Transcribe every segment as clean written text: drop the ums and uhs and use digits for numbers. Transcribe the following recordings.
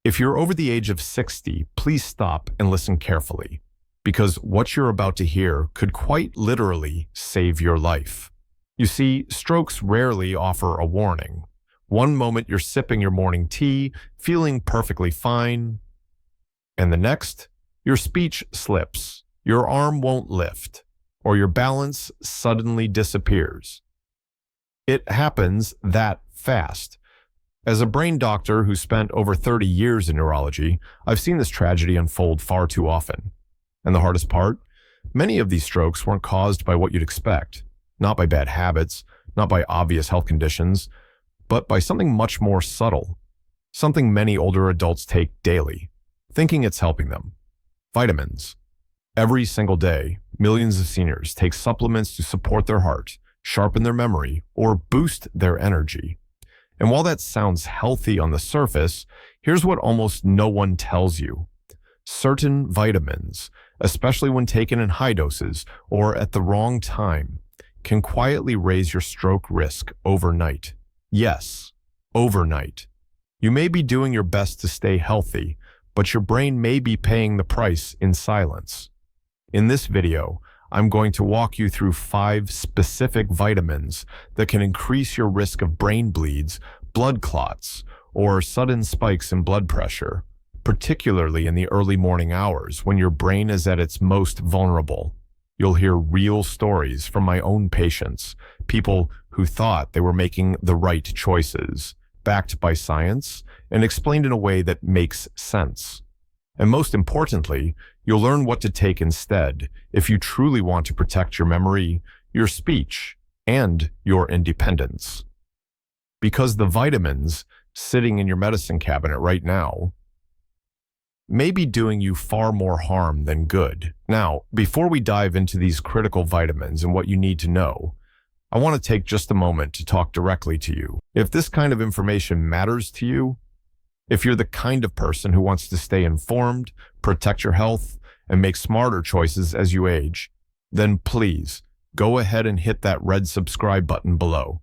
If you're over the age of 60, please stop and listen carefully, because what you're about to hear could quite literally save your life. You see, strokes rarely offer a warning. One moment you're sipping your morning tea, feeling perfectly fine, and the next, your speech slips, your arm won't lift, or your balance suddenly disappears. It happens that fast. As a brain doctor who spent over 30 years in neurology, I've seen this tragedy unfold far too often. And the hardest part? Many of these strokes weren't caused by what you'd expect, not by bad habits, not by obvious health conditions, but by something much more subtle, something many older adults take daily, thinking it's helping them. Vitamins. Every single day, millions of seniors take supplements to support their heart, sharpen their memory, or boost their energy. And while that sounds healthy on the surface, here's what almost no one tells you. Certain vitamins, especially when taken in high doses or at the wrong time, can quietly raise your stroke risk overnight. Yes, overnight. You may be doing your best to stay healthy, but your brain may be paying the price in silence. In this video, I'm going to walk you through 5 specific vitamins that can increase your risk of brain bleeds, blood clots, or sudden spikes in blood pressure, particularly in the early morning hours when your brain is at its most vulnerable. You'll hear real stories from my own patients, people who thought they were making the right choices, backed by science, and explained in a way that makes sense. And most importantly, you'll learn what to take instead if you truly want to protect your memory, your speech, and your independence. Because the vitamins sitting in your medicine cabinet right now may be doing you far more harm than good. Now, before we dive into these critical vitamins and what you need to know, I want to take just a moment to talk directly to you. If this kind of information matters to you, if you're the kind of person who wants to stay informed, protect your health, and make smarter choices as you age, then please go ahead and hit that red subscribe button below.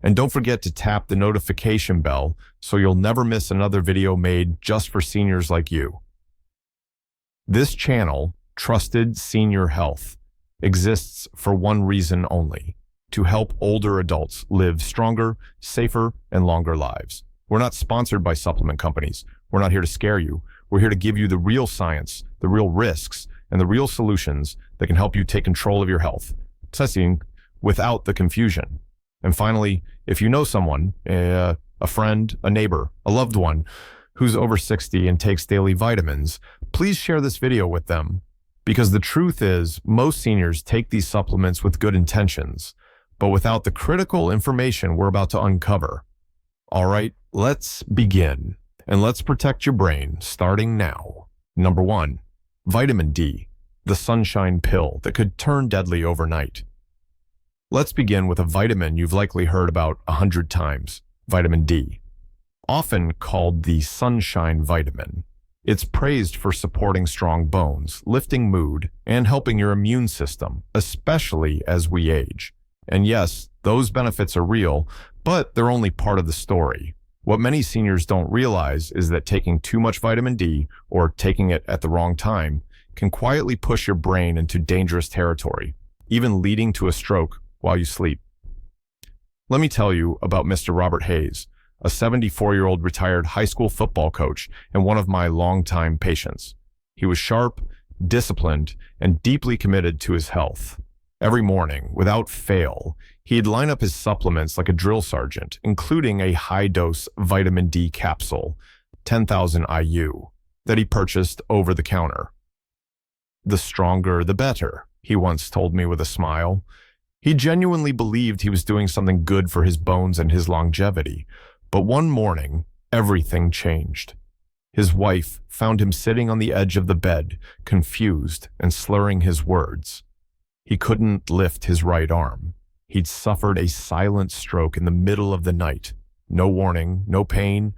And don't forget to tap the notification bell so you'll never miss another video made just for seniors like you. This channel, Trusted Senior Health, exists for one reason only: to help older adults live stronger, safer, and longer lives. We're not sponsored by supplement companies. We're not here to scare you. We're here to give you the real science, the real risks, and the real solutions that can help you take control of your health, testing without the confusion. And finally, if you know someone, a friend, a neighbor, a loved one, who's over 60 and takes daily vitamins, please share this video with them. Because the truth is, most seniors take these supplements with good intentions, but without the critical information we're about to uncover. All right, let's begin. And let's protect your brain, starting now. Number 1, vitamin D, the sunshine pill that could turn deadly overnight. Let's begin with a vitamin you've likely heard about 100 times, vitamin D. Often called the sunshine vitamin, it's praised for supporting strong bones, lifting mood, and helping your immune system, especially as we age. And yes, those benefits are real, but they're only part of the story. What many seniors don't realize is that taking too much vitamin D, or taking it at the wrong time, can quietly push your brain into dangerous territory, even leading to a stroke while you sleep. Let me tell you about Mr. Robert Hayes, a 74-year-old retired high school football coach and one of my longtime patients. He was sharp, disciplined, and deeply committed to his health. Every morning, without fail, he'd line up his supplements like a drill sergeant, including a high-dose vitamin D capsule, 10,000 IU, that he purchased over the counter. "The stronger, the better," he once told me with a smile. He genuinely believed he was doing something good for his bones and his longevity. But one morning, everything changed. His wife found him sitting on the edge of the bed, confused and slurring his words. He couldn't lift his right arm. He'd suffered a silent stroke in the middle of the night. No warning, no pain,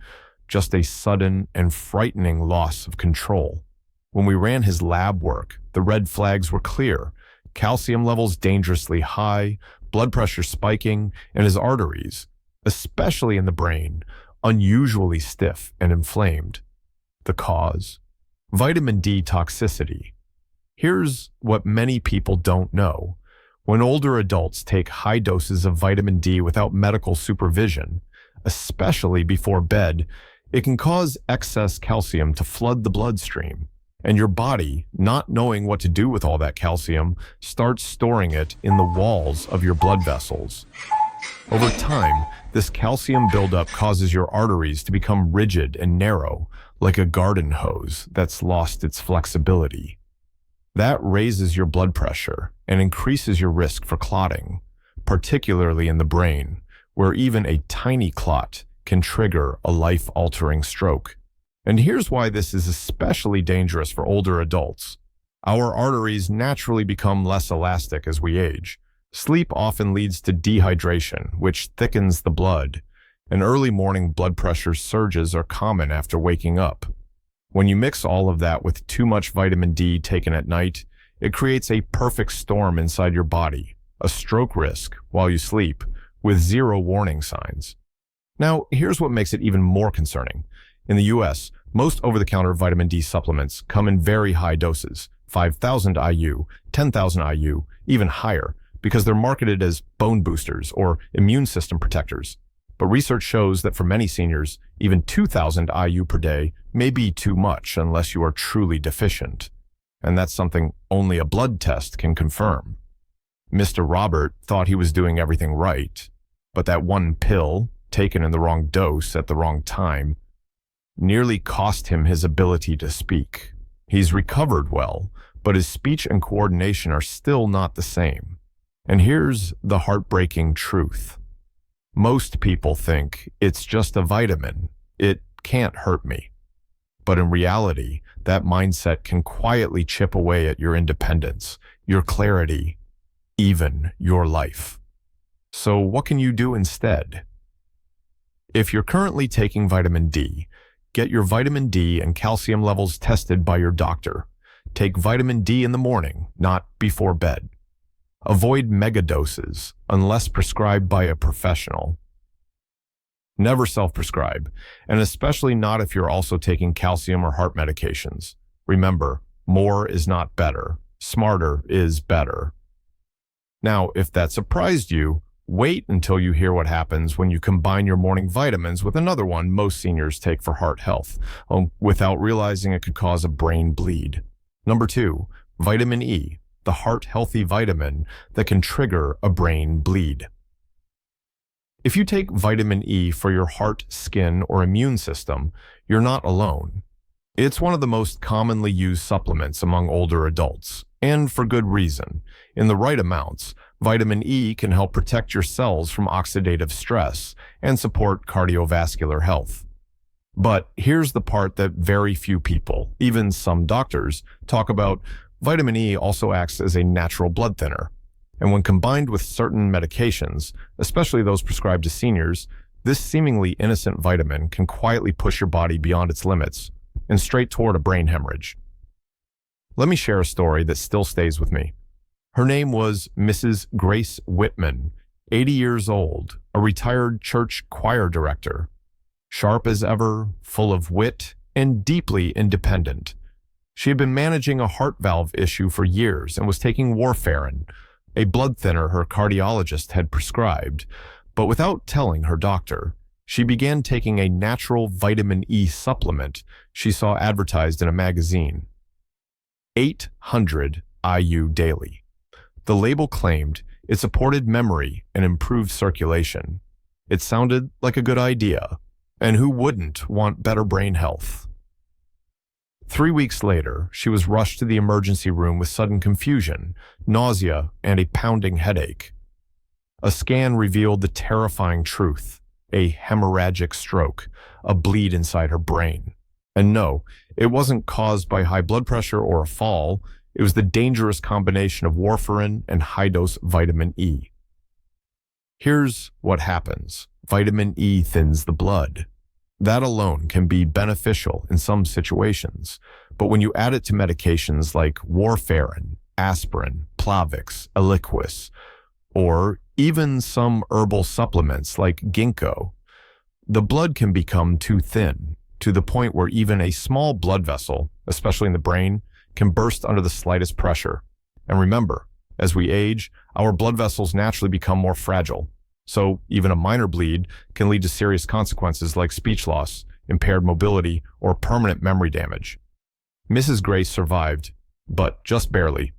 just a sudden and frightening loss of control. When we ran his lab work, the red flags were clear: calcium levels dangerously high, blood pressure spiking, and his arteries, especially in the brain, unusually stiff and inflamed. The cause? Vitamin D toxicity. Here's what many people don't know. When older adults take high doses of vitamin D without medical supervision, especially before bed, it can cause excess calcium to flood the bloodstream. And your body, not knowing what to do with all that calcium, starts storing it in the walls of your blood vessels. Over time, this calcium buildup causes your arteries to become rigid and narrow, like a garden hose that's lost its flexibility. That raises your blood pressure and increases your risk for clotting, particularly in the brain, where even a tiny clot can trigger a life-altering stroke. And here's why this is especially dangerous for older adults. Our arteries naturally become less elastic as we age. Sleep often leads to dehydration, which thickens the blood, and early morning blood pressure surges are common after waking up. When you mix all of that with too much vitamin D taken at night, it creates a perfect storm inside your body, a stroke risk while you sleep, with zero warning signs. Now, here's what makes it even more concerning. In the US, most over-the-counter vitamin D supplements come in very high doses, 5,000 IU, 10,000 IU, even higher, because they're marketed as bone boosters or immune system protectors. But research shows that for many seniors, even 2,000 IU per day may be too much unless you are truly deficient. And that's something only a blood test can confirm. Mr. Robert thought he was doing everything right, but that one pill, taken in the wrong dose at the wrong time, nearly cost him his ability to speak. He's recovered well, but his speech and coordination are still not the same. And here's the heartbreaking truth. Most people think it's just a vitamin. It can't hurt me. But in reality, that mindset can quietly chip away at your independence, your clarity, even your life. So what can you do instead? If you're currently taking vitamin D, get your vitamin D and calcium levels tested by your doctor. Take vitamin D in the morning, not before bed. Avoid megadoses unless prescribed by a professional. Never self-prescribe, and especially not if you're also taking calcium or heart medications. Remember, more is not better. Smarter is better. Now, if that surprised you, wait until you hear what happens when you combine your morning vitamins with another one most seniors take for heart health, without realizing it could cause a brain bleed. Number 2, vitamin E, the heart-healthy vitamin that can trigger a brain bleed. If you take vitamin E for your heart, skin, or immune system, you're not alone. It's one of the most commonly used supplements among older adults, and for good reason. In the right amounts, vitamin E can help protect your cells from oxidative stress and support cardiovascular health. But here's the part that very few people, even some doctors, talk about. Vitamin E also acts as a natural blood thinner. And when combined with certain medications, especially those prescribed to seniors, this seemingly innocent vitamin can quietly push your body beyond its limits and straight toward a brain hemorrhage. Let me share a story that still stays with me. Her name was Mrs. Grace Whitman, 80 years old, a retired church choir director. Sharp as ever, full of wit, and deeply independent. She had been managing a heart valve issue for years and was taking warfarin, a blood thinner her cardiologist had prescribed, but without telling her doctor, she began taking a natural vitamin E supplement she saw advertised in a magazine. 800 IU daily. The label claimed it supported memory and improved circulation. It sounded like a good idea, and who wouldn't want better brain health? 3 weeks later, she was rushed to the emergency room with sudden confusion, nausea, and a pounding headache. A scan revealed the terrifying truth: a hemorrhagic stroke, a bleed inside her brain. And no, it wasn't caused by high blood pressure or a fall. It was the dangerous combination of warfarin and high-dose vitamin E. Here's what happens. Vitamin E thins the blood. That alone can be beneficial in some situations, but when you add it to medications like warfarin, aspirin, Plavix, Eliquis, or even some herbal supplements like ginkgo, the blood can become too thin, to the point where even a small blood vessel, especially in the brain, can burst under the slightest pressure. And remember, as we age, our blood vessels naturally become more fragile. So even a minor bleed can lead to serious consequences like speech loss, impaired mobility, or permanent memory damage. Mrs. Grace survived, but just barely.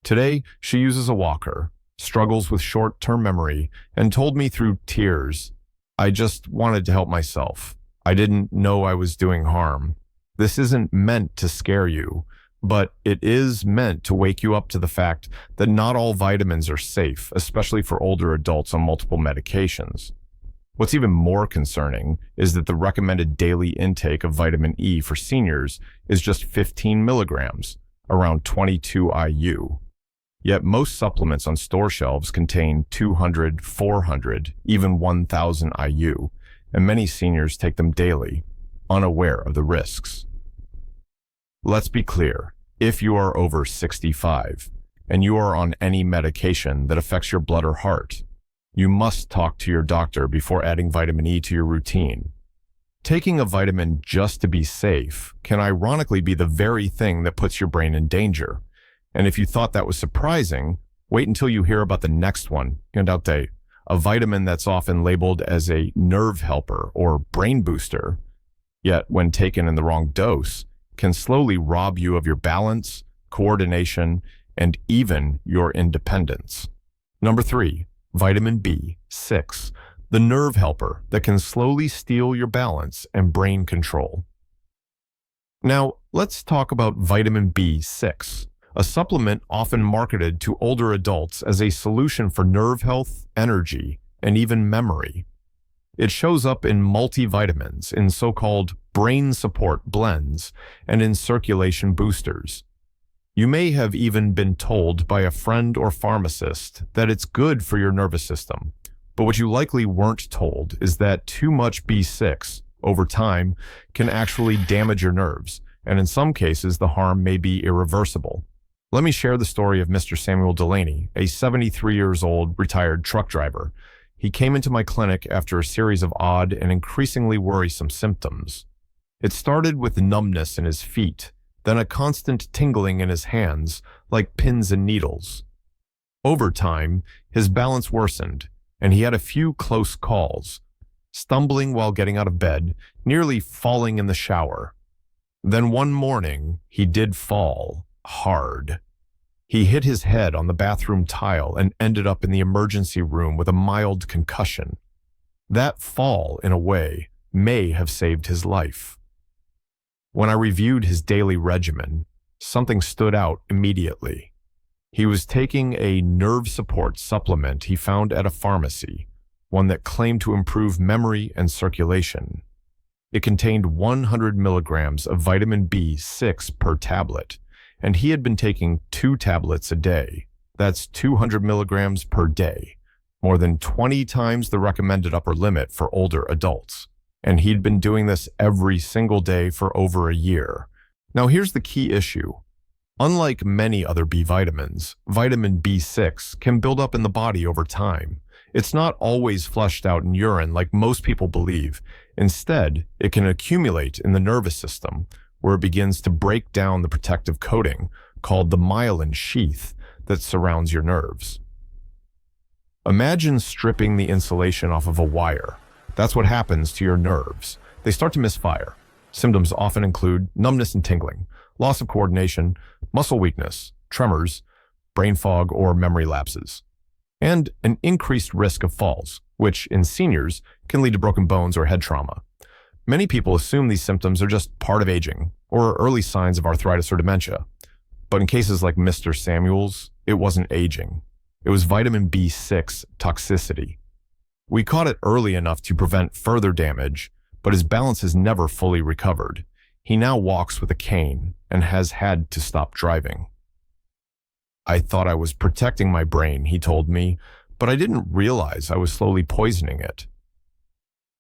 Today, she uses a walker, struggles with short-term memory, and told me through tears, "I just wanted to help myself. I didn't know I was doing harm." This isn't meant to scare you, but it is meant to wake you up to the fact that not all vitamins are safe, especially for older adults on multiple medications. What's even more concerning is that the recommended daily intake of vitamin E for seniors is just 15 milligrams, around 22 IU. Yet most supplements on store shelves contain 200, 400, even 1,000 IU, and many seniors take them daily, unaware of the risks. Let's be clear, if you are over 65 and you are on any medication that affects your blood or heart, you must talk to your doctor before adding vitamin E to your routine. Taking a vitamin just to be safe can ironically be the very thing that puts your brain in danger. And if you thought that was surprising, wait until you hear about the next one, Yandate, a vitamin that's often labeled as a nerve helper or brain booster, yet when taken in the wrong dose, can slowly rob you of your balance, coordination, and even your independence. Number 3, vitamin B6, the nerve helper that can slowly steal your balance and brain control. Now, let's talk about vitamin B6, a supplement often marketed to older adults as a solution for nerve health, energy, and even memory. It shows up in multivitamins, in so-called brain support blends, and in circulation boosters. You may have even been told by a friend or pharmacist that it's good for your nervous system, but what you likely weren't told is that too much B6, over time, can actually damage your nerves, and in some cases the harm may be irreversible. Let me share the story of Mr. Samuel Delaney, a 73-year-old retired truck driver. He came into my clinic after a series of odd and increasingly worrisome symptoms. It started with numbness in his feet, then a constant tingling in his hands, like pins and needles. Over time, his balance worsened, and he had a few close calls, stumbling while getting out of bed, nearly falling in the shower. Then one morning, he did fall, hard. He hit his head on the bathroom tile and ended up in the emergency room with a mild concussion. That fall, in a way, may have saved his life. When I reviewed his daily regimen, something stood out immediately. He was taking a nerve support supplement he found at a pharmacy, one that claimed to improve memory and circulation. It contained 100 milligrams of vitamin B6 per tablet, and he had been taking 2 tablets a day. That's 200 milligrams per day, more than 20 times the recommended upper limit for older adults. And he'd been doing this every single day for over a year. Now here's the key issue. Unlike many other B vitamins, vitamin B6 can build up in the body over time. It's not always flushed out in urine like most people believe. Instead, it can accumulate in the nervous system, where it begins to break down the protective coating, called the myelin sheath, that surrounds your nerves. Imagine stripping the insulation off of a wire. That's what happens to your nerves. They start to misfire. Symptoms often include numbness and tingling, loss of coordination, muscle weakness, tremors, brain fog, or memory lapses, and an increased risk of falls, which in seniors can lead to broken bones or head trauma. Many people assume these symptoms are just part of aging or early signs of arthritis or dementia. But in cases like Mr. Samuel's, it wasn't aging. It was vitamin B6 toxicity. We caught it early enough to prevent further damage, but his balance has never fully recovered. He now walks with a cane and has had to stop driving. "I thought I was protecting my brain," he told me, "but I didn't realize I was slowly poisoning it."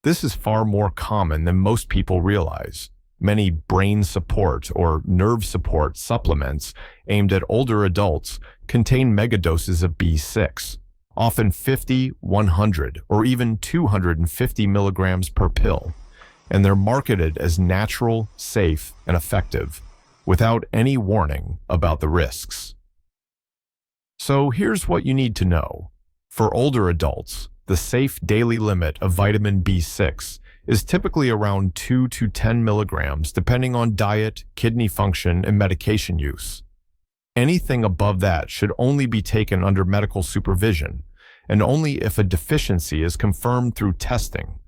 This is far more common than most people realize. Many brain support or nerve support supplements aimed at older adults contain megadoses of B6, often 50, 100, or even 250 milligrams per pill. and they're marketed as natural, safe, and effective, without any warning about the risks. So here's what you need to know. For older adults, the safe daily limit of vitamin B6 is typically around 2 to 10 milligrams depending on diet, kidney function, and medication use. Anything above that should only be taken under medical supervision, and only if a deficiency is confirmed through testing.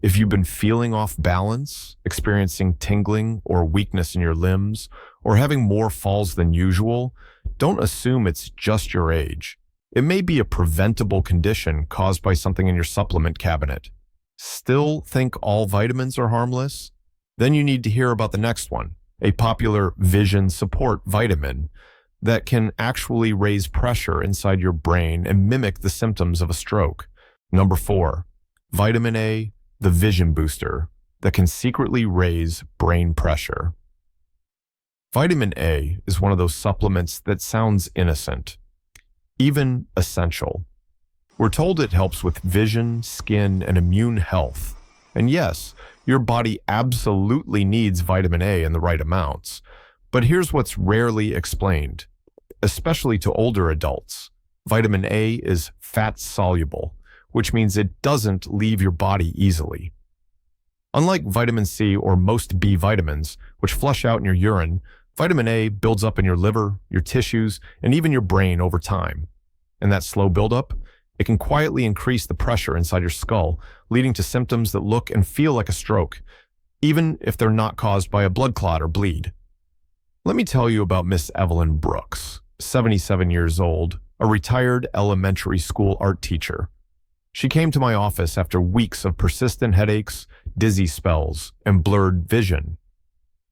If you've been feeling off balance, experiencing tingling or weakness in your limbs, or having more falls than usual, don't assume it's just your age. It may be a preventable condition caused by something in your supplement cabinet. Still think all vitamins are harmless? Then you need to hear about the next one, a popular vision support vitamin that can actually raise pressure inside your brain and mimic the symptoms of a stroke. Number 4, vitamin A, the vision booster that can secretly raise brain pressure. Vitamin A is one of those supplements that sounds innocent, even essential. We're told it helps with vision, skin, and immune health. And yes, your body absolutely needs vitamin A in the right amounts. But here's what's rarely explained, especially to older adults. Vitamin A is fat-soluble, which means it doesn't leave your body easily. Unlike vitamin C or most B vitamins, which flush out in your urine, vitamin A builds up in your liver, your tissues, and even your brain over time. And that slow buildup, it can quietly increase the pressure inside your skull, leading to symptoms that look and feel like a stroke, even if they're not caused by a blood clot or bleed. Let me tell you about Miss Evelyn Brooks, 77 years old, a retired elementary school art teacher. She came to my office after weeks of persistent headaches, dizzy spells, and blurred vision.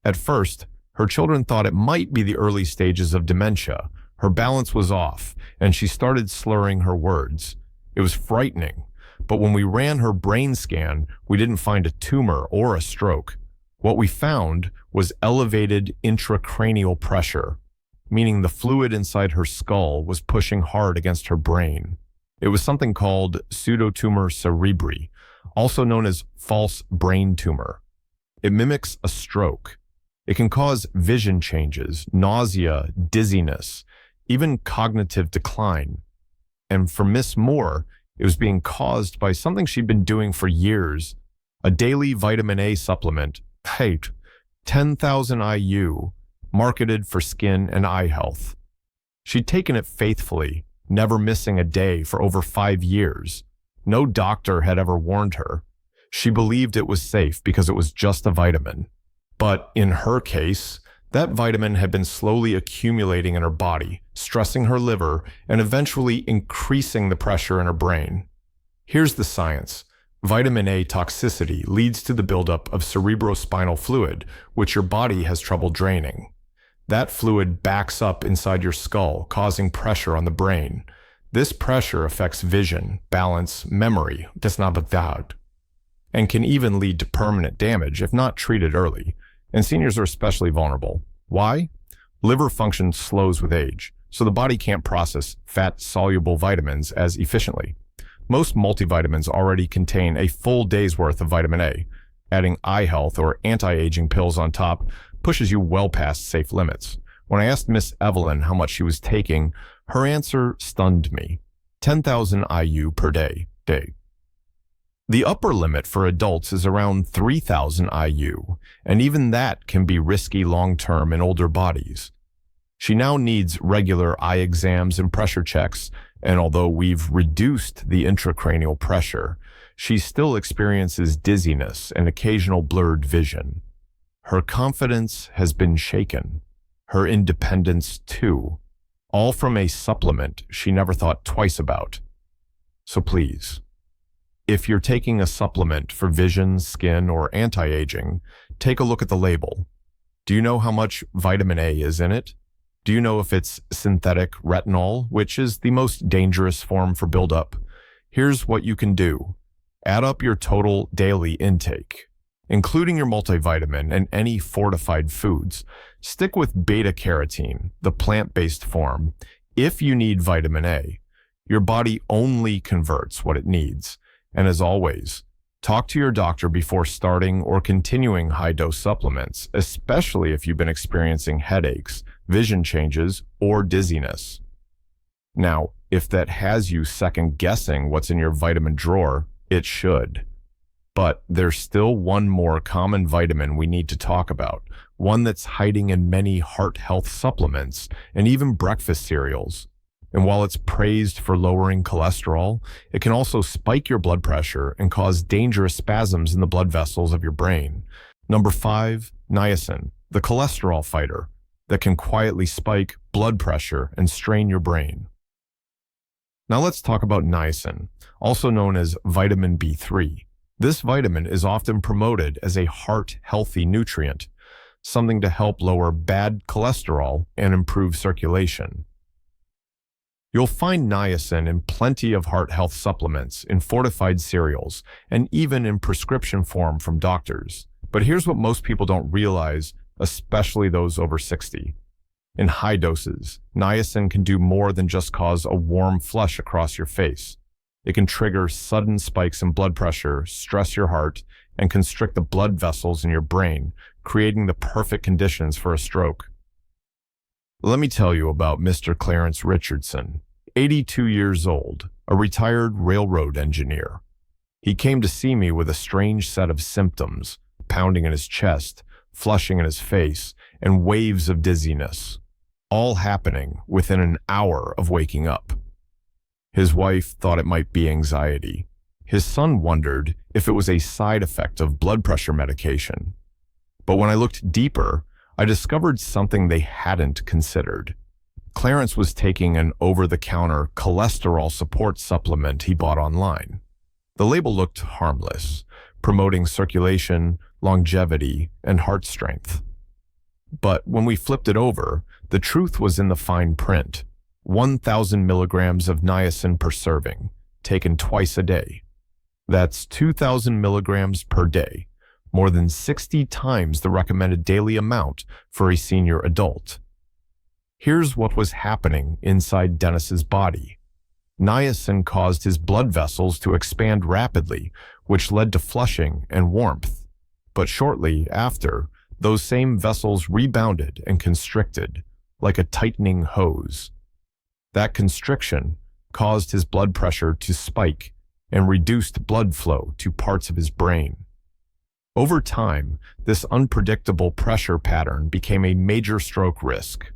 At first, her children thought it might be the early stages of dementia. Her balance was off, and she started slurring her words. It was frightening, but when we ran her brain scan, we didn't find a tumor or a stroke. What we found was elevated intracranial pressure, meaning the fluid inside her skull was pushing hard against her brain. It was something called pseudotumor cerebri, also known as false brain tumor. It mimics a stroke. It can cause vision changes, nausea, dizziness, even cognitive decline. And for Miss Moore, it was being caused by something she'd been doing for years, a daily vitamin A supplement, 10,000 IU, marketed for skin and eye health. She'd taken it faithfully, never missing a day for over 5 years. No doctor had ever warned her. She believed it was safe because it was just a vitamin. But in her case, that vitamin had been slowly accumulating in her body, stressing her liver, and eventually increasing the pressure in her brain. Here's the science. Vitamin A toxicity leads to the buildup of cerebrospinal fluid, which your body has trouble draining. That fluid backs up inside your skull, causing pressure on the brain. This pressure affects vision, balance, memory, and can even lead to permanent damage if not treated early. And seniors are especially vulnerable. Why? Liver function slows with age, so the body can't process fat-soluble vitamins as efficiently. Most multivitamins already contain a full day's worth of vitamin A. Adding eye health or anti-aging pills on top pushes you well past safe limits. When I asked Miss Evelyn how much she was taking, her answer stunned me. 10,000 IU per day. The upper limit for adults is around 3,000 IU, and even that can be risky long-term in older bodies. She now needs regular eye exams and pressure checks, and although we've reduced the intracranial pressure, she still experiences dizziness and occasional blurred vision. Her confidence has been shaken. Her independence too. All from a supplement she never thought twice about. So please, if you're taking a supplement for vision, skin, or anti-aging, take a look at the label. Do you know how much vitamin A is in it? Do you know if it's synthetic retinol, which is the most dangerous form for buildup? Here's what you can do. Add up your total daily intake, including your multivitamin and any fortified foods. Stick with beta-carotene, the plant-based form. If you need vitamin A, your body only converts what it needs. And as always, Talk to your doctor before starting or continuing high-dose supplements, especially if you've been experiencing headaches, vision changes, or dizziness. Now, if that has you second-guessing what's in your vitamin drawer, it should. But there's still one more common vitamin we need to talk about, one that's hiding in many heart health supplements and even breakfast cereals. And while it's praised for lowering cholesterol, it can also spike your blood pressure and cause dangerous spasms in the blood vessels of your brain. Number 5, niacin, the cholesterol fighter, that can quietly spike blood pressure and strain your brain. Now let's talk about niacin, also known as vitamin B3. This vitamin is often promoted as a heart-healthy nutrient, something to help lower bad cholesterol and improve circulation. You'll find niacin in plenty of heart health supplements, in fortified cereals, and even in prescription form from doctors. But here's what most people don't realize, especially those over 60. In high doses, niacin can do more than just cause a warm flush across your face. It can trigger sudden spikes in blood pressure, stress your heart, and constrict the blood vessels in your brain, creating the perfect conditions for a stroke. Let me tell you about Mr. Clarence Richardson, 82 years old, a retired railroad engineer. He came to see me with a strange set of symptoms, pounding in his chest, flushing in his face, and waves of dizziness, all happening within an hour of waking up. His wife thought it might be anxiety. His son wondered if it was a side effect of blood pressure medication. But when I looked deeper, I discovered something they hadn't considered. Clarence was taking an over-the-counter cholesterol support supplement he bought online. The label looked harmless, promoting circulation, longevity, and heart strength. But when we flipped it over, the truth was in the fine print. 1,000 milligrams of niacin per serving, taken twice a day. That's 2,000 milligrams per day, more than 60 times the recommended daily amount for a senior adult. Here's what was happening inside Dennis's body. Niacin caused his blood vessels to expand rapidly, which led to flushing and warmth. But shortly after, those same vessels rebounded and constricted, like a tightening hose. That constriction caused his blood pressure to spike and reduced blood flow to parts of his brain. Over time, this unpredictable pressure pattern became a major stroke risk.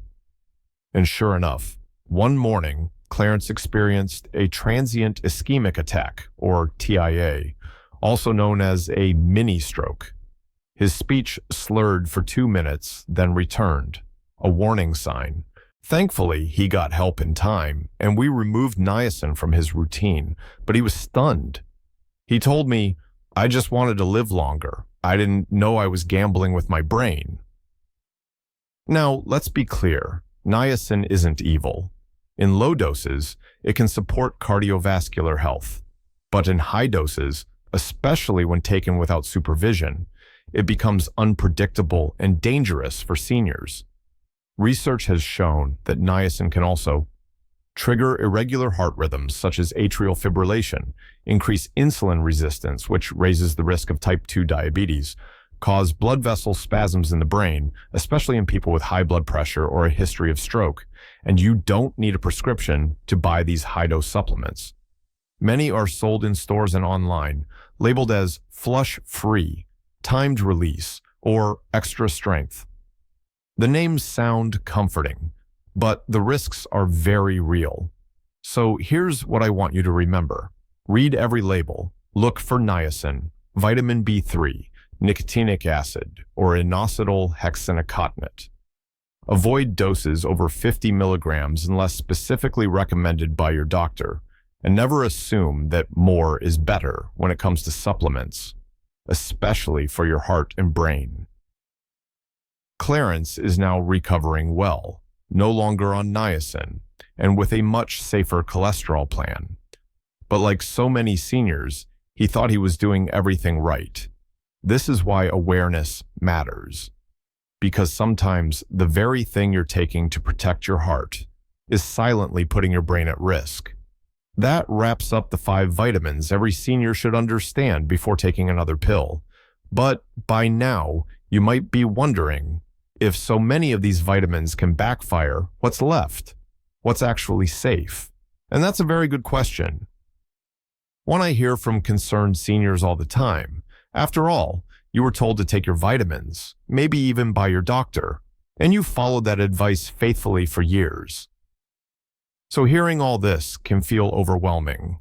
And sure enough, one morning, Clarence experienced a transient ischemic attack, or TIA, also known as a mini-stroke. His speech slurred for 2 minutes, then returned, a warning sign. Thankfully, he got help in time, and we removed niacin from his routine, but he was stunned. He told me, "I just wanted to live longer. I didn't know I was gambling with my brain." Now, let's be clear. Niacin isn't evil. In low doses, it can support cardiovascular health. But in high doses, especially when taken without supervision, it becomes unpredictable and dangerous for seniors. Research has shown that niacin can also trigger irregular heart rhythms such as atrial fibrillation, increase insulin resistance, which raises the risk of type 2 diabetes, cause blood vessel spasms in the brain, especially in people with high blood pressure or a history of stroke, and you don't need a prescription to buy these high-dose supplements. Many are sold in stores and online, labeled as flush-free, timed release, or extra strength. The names sound comforting, but the risks are very real. So here's what I want you to remember. Read every label. Look for niacin, vitamin B3, nicotinic acid, or inositol hexanicotinate. Avoid doses over 50 milligrams unless specifically recommended by your doctor, and never assume that more is better when it comes to supplements, especially for your heart and brain. Clarence is now recovering well, no longer on niacin, and with a much safer cholesterol plan. But like so many seniors, he thought he was doing everything right. This is why awareness matters. Because sometimes the very thing you're taking to protect your heart is silently putting your brain at risk. That wraps up the 5 vitamins every senior should understand before taking another pill. But by now, you might be wondering, if so many of these vitamins can backfire, what's left? What's actually safe? And that's a very good question. One I hear from concerned seniors all the time. After all, you were told to take your vitamins, maybe even by your doctor, and you followed that advice faithfully for years. So hearing all this can feel overwhelming.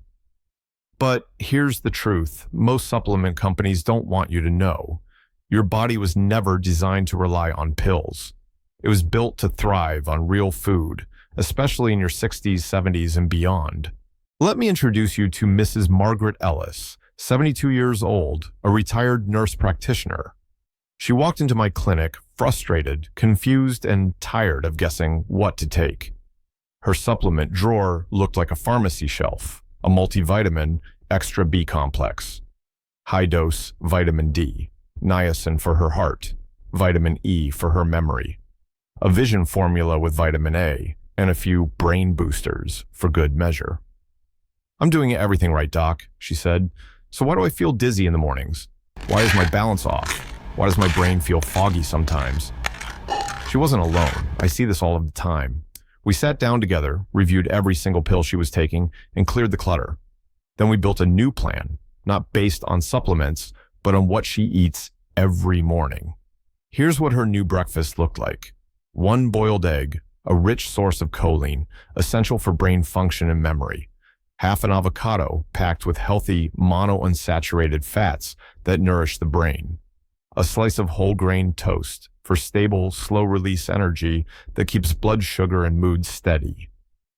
But here's the truth: most supplement companies don't want you to know. Your body was never designed to rely on pills. It was built to thrive on real food, especially in your 60s, 70s, and beyond. Let me introduce you to Mrs. Margaret Ellis, 72 years old, a retired nurse practitioner. She walked into my clinic frustrated, confused, and tired of guessing what to take. Her supplement drawer looked like a pharmacy shelf: a multivitamin, extra B complex, high-dose vitamin D, niacin for her heart, vitamin E for her memory, a vision formula with vitamin A, and a few brain boosters for good measure. "I'm doing everything right, Doc," she said. "So why do I feel dizzy in the mornings? Why is my balance off? Why does my brain feel foggy sometimes?" She wasn't alone. I see this all of the time. We sat down together, reviewed every single pill she was taking, and cleared the clutter. Then we built a new plan, not based on supplements, but on what she eats every morning. Here's what her new breakfast looked like: 1 boiled egg, a rich source of choline, essential for brain function and memory; half an avocado packed with healthy monounsaturated fats that nourish the brain; a slice of whole grain toast for stable, slow-release energy that keeps blood sugar and mood steady;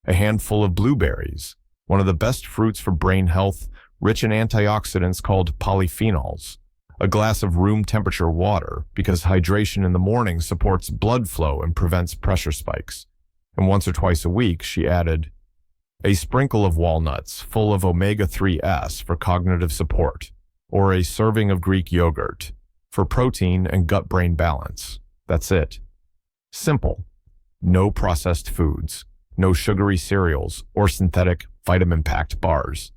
a handful of blueberries, one of the best fruits for brain health, rich in antioxidants called polyphenols; a glass of room temperature water because hydration in the morning supports blood flow and prevents pressure spikes; and once or twice a week, she added, a sprinkle of walnuts full of omega-3s for cognitive support, or a serving of Greek yogurt for protein and gut-brain balance. That's it. Simple. No processed foods, no sugary cereals or synthetic vitamin-packed bars.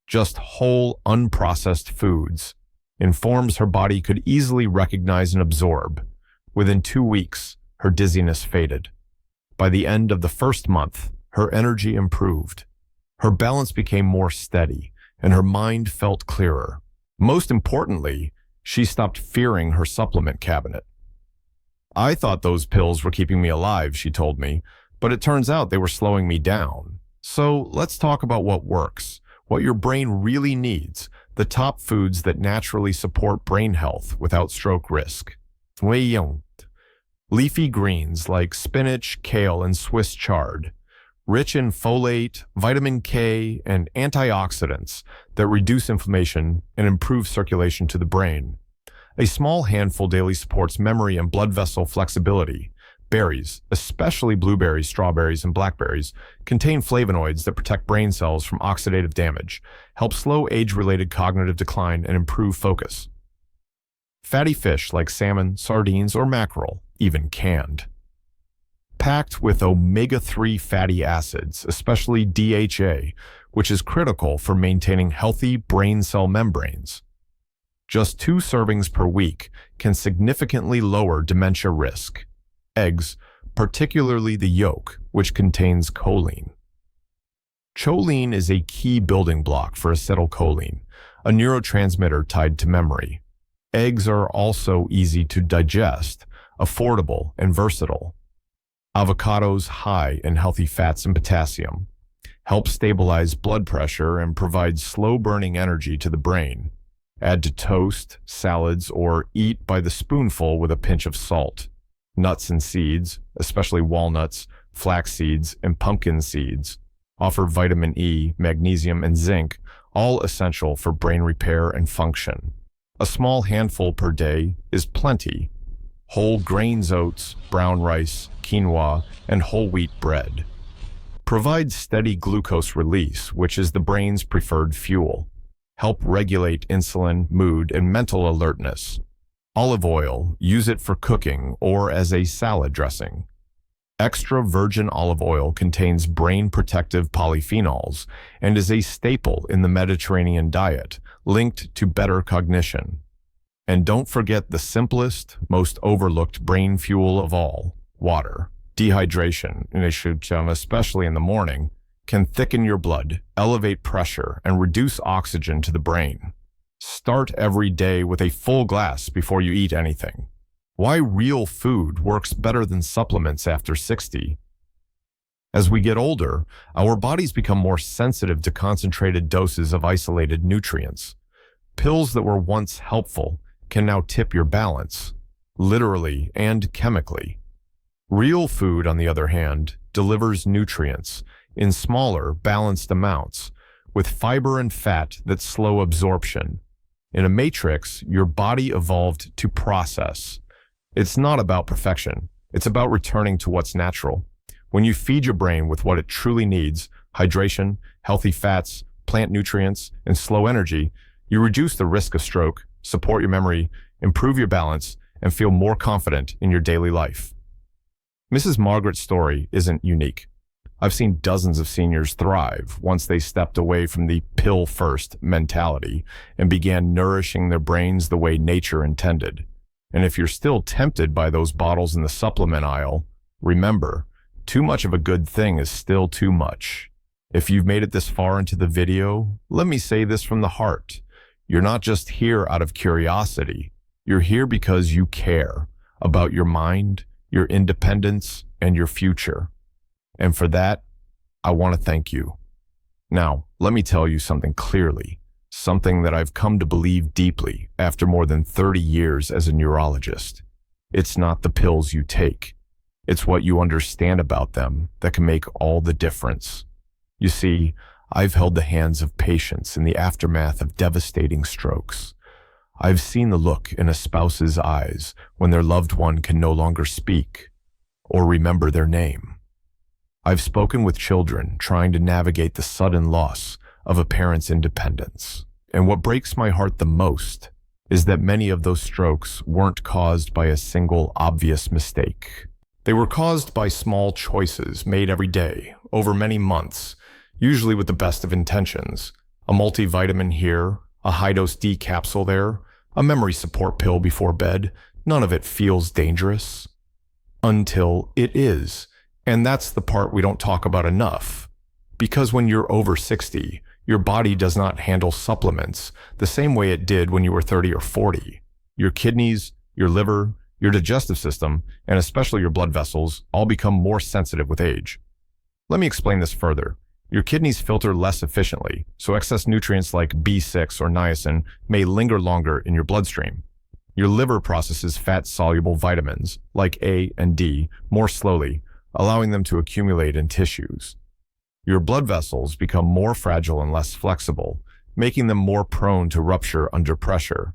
Just whole, unprocessed foods in forms her body could easily recognize and absorb. Within 2 weeks, her dizziness faded. By the end of the first month, her energy improved. Her balance became more steady, and her mind felt clearer. Most importantly, she stopped fearing her supplement cabinet. "I thought those pills were keeping me alive," she told me, "but it turns out they were slowing me down." So let's talk about what works, what your brain really needs, the top foods that naturally support brain health without stroke risk. Leafy greens like spinach, kale, and Swiss chard, rich in folate, vitamin K, and antioxidants that reduce inflammation and improve circulation to the brain. A small handful daily supports memory and blood vessel flexibility. Berries, especially blueberries, strawberries, and blackberries, contain flavonoids that protect brain cells from oxidative damage, help slow age-related cognitive decline, and improve focus. Fatty fish like salmon, sardines, or mackerel, even canned, packed with omega-3 fatty acids, especially DHA, which is critical for maintaining healthy brain cell membranes. Just 2 servings per week can significantly lower dementia risk. Eggs, particularly the yolk, which contains choline. Choline is a key building block for acetylcholine, a neurotransmitter tied to memory. Eggs are also easy to digest, affordable, and versatile. Avocados, high in healthy fats and potassium, help stabilize blood pressure and provide slow-burning energy to the brain. Add to toast, salads, or eat by the spoonful with a pinch of salt. Nuts and seeds, especially walnuts, flax seeds, and pumpkin seeds, offer vitamin E, magnesium, and zinc, all essential for brain repair and function. A small handful per day is plenty. Whole grains oats, brown rice, quinoa, and whole wheat bread provide steady glucose release, which is the brain's preferred fuel. Help regulate insulin, mood, and mental alertness. Olive oil, use it for cooking or as a salad dressing. Extra virgin olive oil contains brain-protective polyphenols and is a staple in the Mediterranean diet, linked to better cognition. And don't forget the simplest, most overlooked brain fuel of all, water. Dehydration, especially in the morning, can thicken your blood, elevate pressure, and reduce oxygen to the brain. Start every day with a full glass before you eat anything. Why real food works better than supplements after 60. As we get older, our bodies become more sensitive to concentrated doses of isolated nutrients. Pills that were once helpful can now tip your balance, literally and chemically. Real food, on the other hand, delivers nutrients in smaller, balanced amounts, with fiber and fat that slow absorption. In a matrix, your body evolved to process. It's not about perfection. It's about returning to what's natural. When you feed your brain with what it truly needs, hydration, healthy fats, plant nutrients, and slow energy, you reduce the risk of stroke, support your memory, improve your balance, and feel more confident in your daily life. Mrs. Margaret's story isn't unique. I've seen dozens of seniors thrive once they stepped away from the pill-first mentality and began nourishing their brains the way nature intended. And if you're still tempted by those bottles in the supplement aisle, remember, too much of a good thing is still too much. If you've made it this far into the video, let me say this from the heart. You're not just here out of curiosity. You're here because you care about your mind, your independence, and your future. And for that, I want to thank you. Now, let me tell you something clearly. Something that I've come to believe deeply after more than 30 years as a neurologist. It's not the pills you take. It's what you understand about them that can make all the difference. You see, I've held the hands of patients in the aftermath of devastating strokes. I've seen the look in a spouse's eyes when their loved one can no longer speak or remember their name. I've spoken with children trying to navigate the sudden loss of a parent's independence. And what breaks my heart the most is that many of those strokes weren't caused by a single obvious mistake. They were caused by small choices made every day, over many months, usually with the best of intentions. A multivitamin here, a high-dose D capsule there, a memory support pill before bed. None of it feels dangerous. Until it is. And that's the part we don't talk about enough. Because when you're over 60, your body does not handle supplements the same way it did when you were 30 or 40. Your kidneys, your liver, your digestive system, and especially your blood vessels all become more sensitive with age. Let me explain this further. Your kidneys filter less efficiently, so excess nutrients like B6 or niacin may linger longer in your bloodstream. Your liver processes fat-soluble vitamins, like A and D, more slowly, allowing them to accumulate in tissues. Your blood vessels become more fragile and less flexible, making them more prone to rupture under pressure.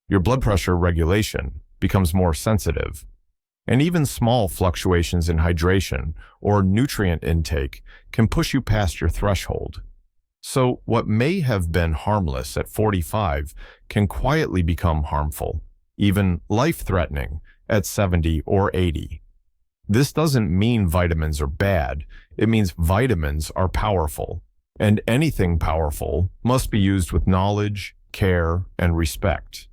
Your blood pressure regulation becomes more sensitive, and even small fluctuations in hydration or nutrient intake can push you past your threshold. So what may have been harmless at 45 can quietly become harmful, even life-threatening at 70 or 80. This doesn't mean vitamins are bad. It means vitamins are powerful, and anything powerful must be used with knowledge, care, and respect.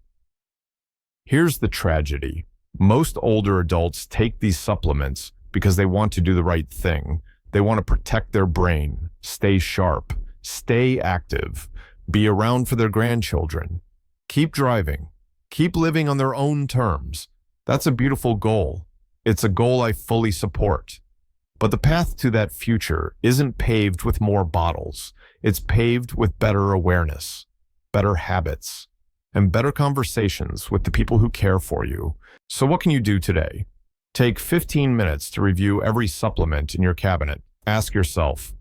Here's the tragedy. Most older adults take these supplements because they want to do the right thing. They want to protect their brain, stay sharp, stay active, be around for their grandchildren, keep driving, keep living on their own terms. That's a beautiful goal. It's a goal I fully support. But the path to that future isn't paved with more bottles. It's paved with better awareness, better habits, and better conversations with the people who care for you. So what can you do today? Take 15 minutes to review every supplement in your cabinet. Ask yourself,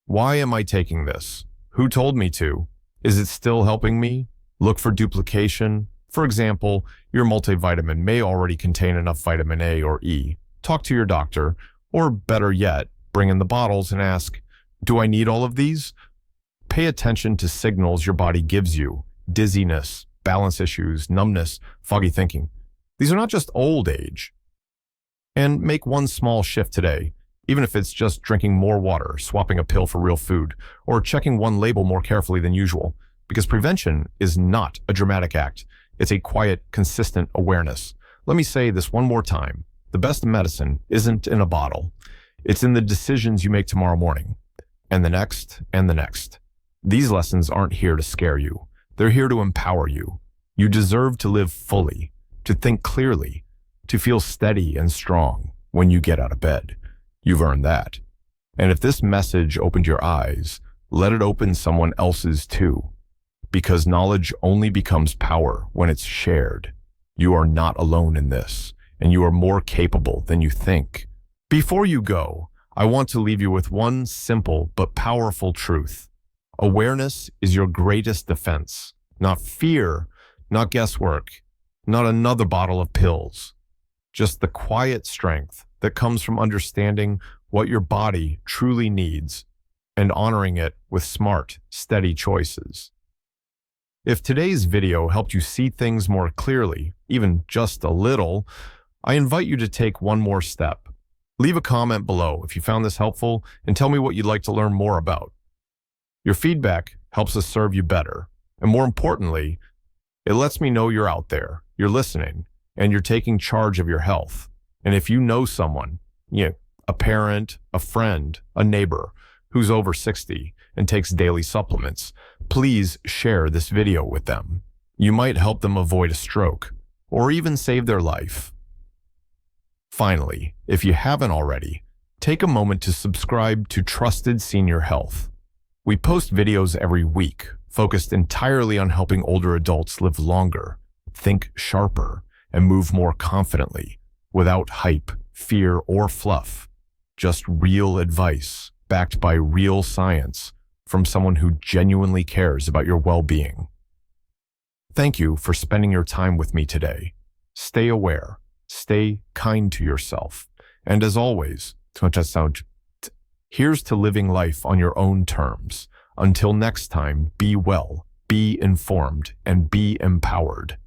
why am I taking this? Who told me to? Is it still helping me? Look for duplication. For example, your multivitamin may already contain enough vitamin A or E. Talk to your doctor, or better yet, bring in the bottles and ask, do I need all of these? Pay attention to signals your body gives you: dizziness, balance issues, numbness, foggy thinking. These are not just old age. And make one small shift today, even if it's just drinking more water, swapping a pill for real food, or checking one label more carefully than usual. Because prevention is not a dramatic act. It's a quiet, consistent awareness. Let me say this one more time. The best medicine isn't in a bottle. It's in the decisions you make tomorrow morning, and the next, and the next. These lessons aren't here to scare you. They're here to empower you. You deserve to live fully, to think clearly, to feel steady and strong when you get out of bed. You've earned that. And if this message opened your eyes, let it open someone else's too. Because knowledge only becomes power when it's shared. You are not alone in this, and you are more capable than you think. Before you go, I want to leave you with one simple but powerful truth. Awareness is your greatest defense. Not fear, not guesswork, not another bottle of pills. Just the quiet strength that comes from understanding what your body truly needs and honoring it with smart, steady choices. If today's video helped you see things more clearly, even just a little, I invite you to take one more step. Leave a comment below if you found this helpful and tell me what you'd like to learn more about. Your feedback helps us serve you better. And more importantly, it lets me know you're out there, you're listening, and you're taking charge of your health. And if you know someone, a parent, a friend, a neighbor who's over 60 and takes daily supplements, please share this video with them. You might help them avoid a stroke or even save their life. Finally, if you haven't already, take a moment to subscribe to Trusted Senior Health. We post videos every week focused entirely on helping older adults live longer, think sharper, and move more confidently without hype, fear, or fluff. Just real advice backed by real science from someone who genuinely cares about your well-being. Thank you for spending your time with me today. Stay aware, stay kind to yourself, and as always, here's to living life on your own terms. Until next time, be well, be informed, and be empowered.